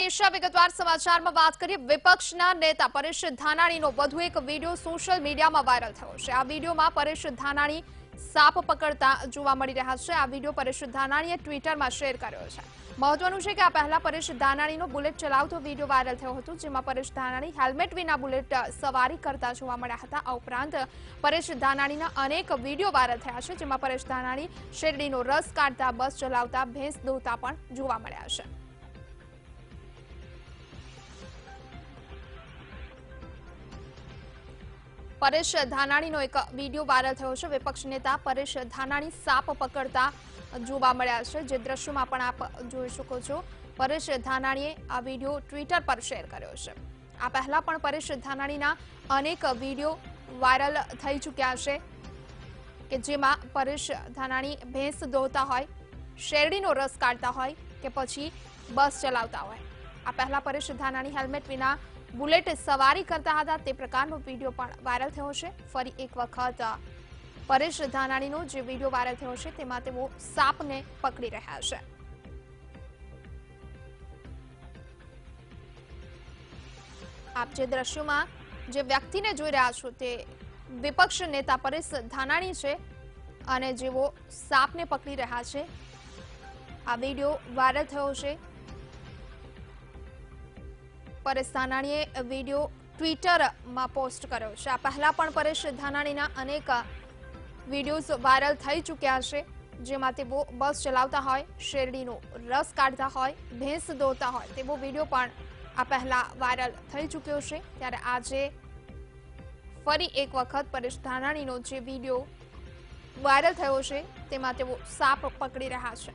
દિશા વિગતવાર સમાચારમાં વાત કરીએ વિપક્ષના નેતા પરેશ ધાનાણીનો વધુ એક વિડીયો સોશિયલ મીડિયામાં વાયરલ થયો છે। આ વિડીયોમાં પરેશ ધાનાણી સાપ પકડતા જોવા મળી રહ્યા છે। આ વિડીયો પરેશ ધાનાણીએ ટ્વિટરમાં શેર કર્યો છે। મહત્વનું છે કે આ પહેલા પરેશ ધાનાણીનો બુલેટ ચલાવતો વિડીયો વાયરલ થયો હતો, જેમાં પરેશ ધાનાણી હેલ્મેટ વિના બુલેટ સવારી કરતા જોવા મળ્યા હતા। આ ઉપરાંત પરેશ ધાનાણીના અનેક વિડીયો વાયરલ થયા છે, જેમાં પરેશ ધાનાણી શેરડીનો રસ કાઢતા, બસ ચલાવતા, ભેંસ દોતા પણ જોવા મળ્યા છે। પરેશ ધાનાણીનો એક વિડીયો વાયરલ થયો છે। વિપક્ષ નેતા પરેશ ધાનાણી સાપ પકડતા જોવા મળ્યા છે, જે દ્રશ્યોમાં પણ આપ જોઈ શકો છો। પરેશ ધાનાણીએ આ વિડીયો ટ્વિટર પર શેર કર્યો છે। આ પહેલા પણ પરેશ ધાનાણીના અનેક વિડીયો વાયરલ થઈ ચૂક્યા છે કે જેમાં પરેશ ધાનાણી ભેંસ દોતા હોય, શેરડીનો રસ કાઢતા હોય કે પછી બસ ચલાવતા હોય। આ પહેલા પરેશ ધાનાણી હેલ્મેટ વિના બુલેટ સવારી કરતા હતા, તે પ્રકારનો વિડીયો પણ વાયરલ થયો છે। ફરી એક વખત પરેશ ધાનાણીનો જે વિડીયો વાયરલ થયો છે તેમાં તેઓ સાપને પકડી રહ્યા છે। આપ જે દ્રશ્યોમાં જે વ્યક્તિને જોઈ રહ્યા છો તે વિપક્ષ નેતા પરેશ ધાનાણી છે અને જેઓ સાપને પકડી રહ્યા છે। આ વિડીયો વાયરલ થયો છે। પરેશ ધાનાણીએ વિડીયો ટ્વિટરમાં પોસ્ટ કર્યો છે। આ પહેલા પણ પરેશ ધાનાણીના અનેક વિડીયોઝ વાયરલ થઈ ચૂક્યા છે, જેમાં તેઓ બસ ચલાવતા હોય, શેરડીનો રસ કાઢતા હોય, ભેંસ દોતા હોય તેવો વિડીયો પણ આ પહેલા વાયરલ થઈ ચૂક્યો છે। ત્યારે આજે ફરી એક વખત પરેશ ધાનાણીનો જે વિડીયો વાયરલ થયો છે તેમાં તેઓ સાપ પકડી રહ્યા છે।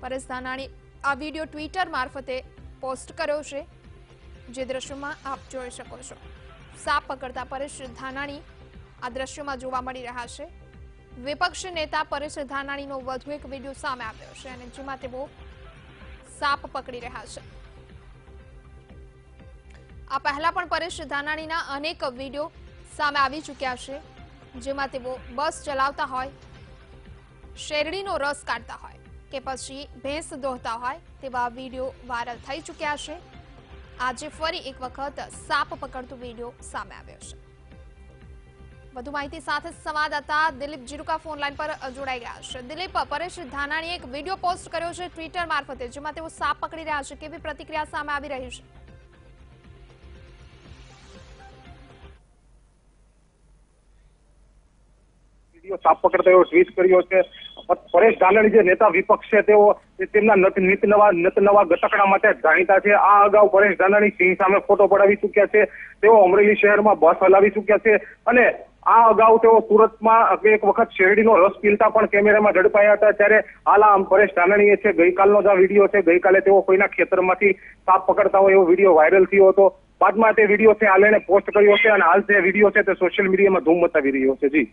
પરેશ ધાનાણી આ વિડીયો ટ્વિટર મારફતે પોસ્ટ કર્યો છે, જે દ્રશ્યોમાં આપ જોઈ શકો છો। સાપ પકડતા પરેશ ધાનાણી આ દ્રશ્યોમાં જોવા મળી રહ્યા છે। વિપક્ષ નેતા પરેશ ધાનાણીનો વધુ એક વિડીયો સામે આવ્યો છે અને જેમાં તેઓ સાપ પકડી રહ્યા છે। આ પહેલા પણ પરેશ ધાનાણીના અનેક વિડીયો સામે આવી ચૂક્યા છે, જેમાં તેઓ બસ ચલાવતા હોય, શેરડીનો રસ કાઢતા હોય કે પછી ભેંસ દોહતા હોય તેવા વિડીયો વાયરલ થઈ ચૂક્યા છે। આજે ફરી એક વખત સાપ પકડતો વિડીયો સામે આવ્યો છે। વધુ માહિતી સાથે સંવાદદાતા દિલીપ જીરુકા ફોન લાઈન પર જોડાઈ ગયા છે। દિલીપ, પરેશ ધાનાણીએ એક વિડીયો પોસ્ટ કર્યો છે ટ્વિટર મારફતે, જેમાં તેઓ સાપ પકડી રહ્યા છે, કેવી પ્રતિક્રિયા સામે આવી રહી છે? સાપ પકડતા એવો ટ્વીટ કર્યો છે। પરેશ ધાનાણી જે નેતા વિપક્ષ છે તેઓ તેમના નિત નવા ગતકડા માટે જાણીતા છે। આ અગાઉ પરેશ ધાનાણી સિંહ સામે ફોટો પડાવી ચૂક્યા છે। તેઓ અમરેલી શહેરમાં બસ હલાવી ચૂક્યા છે અને આ અગાઉ તેઓ સુરતમાં એક વખત શેરડીનો રસ પીલતા પણ કેમેરામાં ઝડપાયા હતા। ત્યારે હાલ આ પરેશ ધાનાણીએ છે ગઈકાલનો જ આ વિડીયો છે, ગઈકાલે તેઓ કોઈના ખેતરમાંથી સાપ પકડતા હોય એવો વિડીયો વાયરલ થયો હતો। બાદમાં તે વિડીયો છે હાલ એને પોસ્ટ કર્યો છે અને હાલ તે વિડીયો છે તે સોશિયલ મીડિયામાં ધૂમ મચાવી રહ્યો છે। જી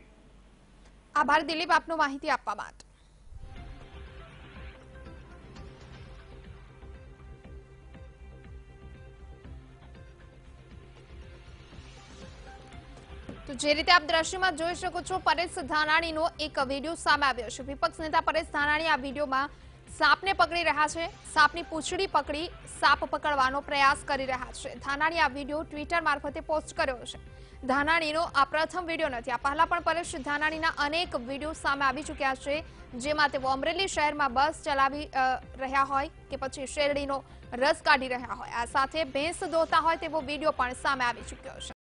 આભાર દિલીપ, આપનો માહિતી આપવા માટે। તો જે રીતે આપ દ્રશ્યમાં જોઈ શકો છો, પરેશ ધાનાણીનો એક વિડીયો સામે આવ્યો છે। વિપક્ષ નેતા પરેશ ધાનાણી આ વિડીયોમાં સાપને પકડી રહ્યા છે, સાપની પૂંછડી પકડી સાપ પકડવાનો પ્રયાસ કરી રહ્યા છે। ધાનાણી આ વિડીયો ટ્વિટર મારફતે પોસ્ટ કર્યો છે। ધાનાણીનો આ પ્રથમ વિડીયો નથી, આ પહેલા પણ પરેશ ધાનાણીના અનેક વિડીયો સામે આવી ચૂક્યા છે, જેમાં તેઓ અમરેલી શહેરમાં બસ ચલાવી રહ્યા હોય કે પછી શેરડીનો રસ કાઢી રહ્યા હોય, આ સાથે ભેંસ દોતા હોય તેવો વિડીયો પણ સામે આવી ચૂક્યો છે।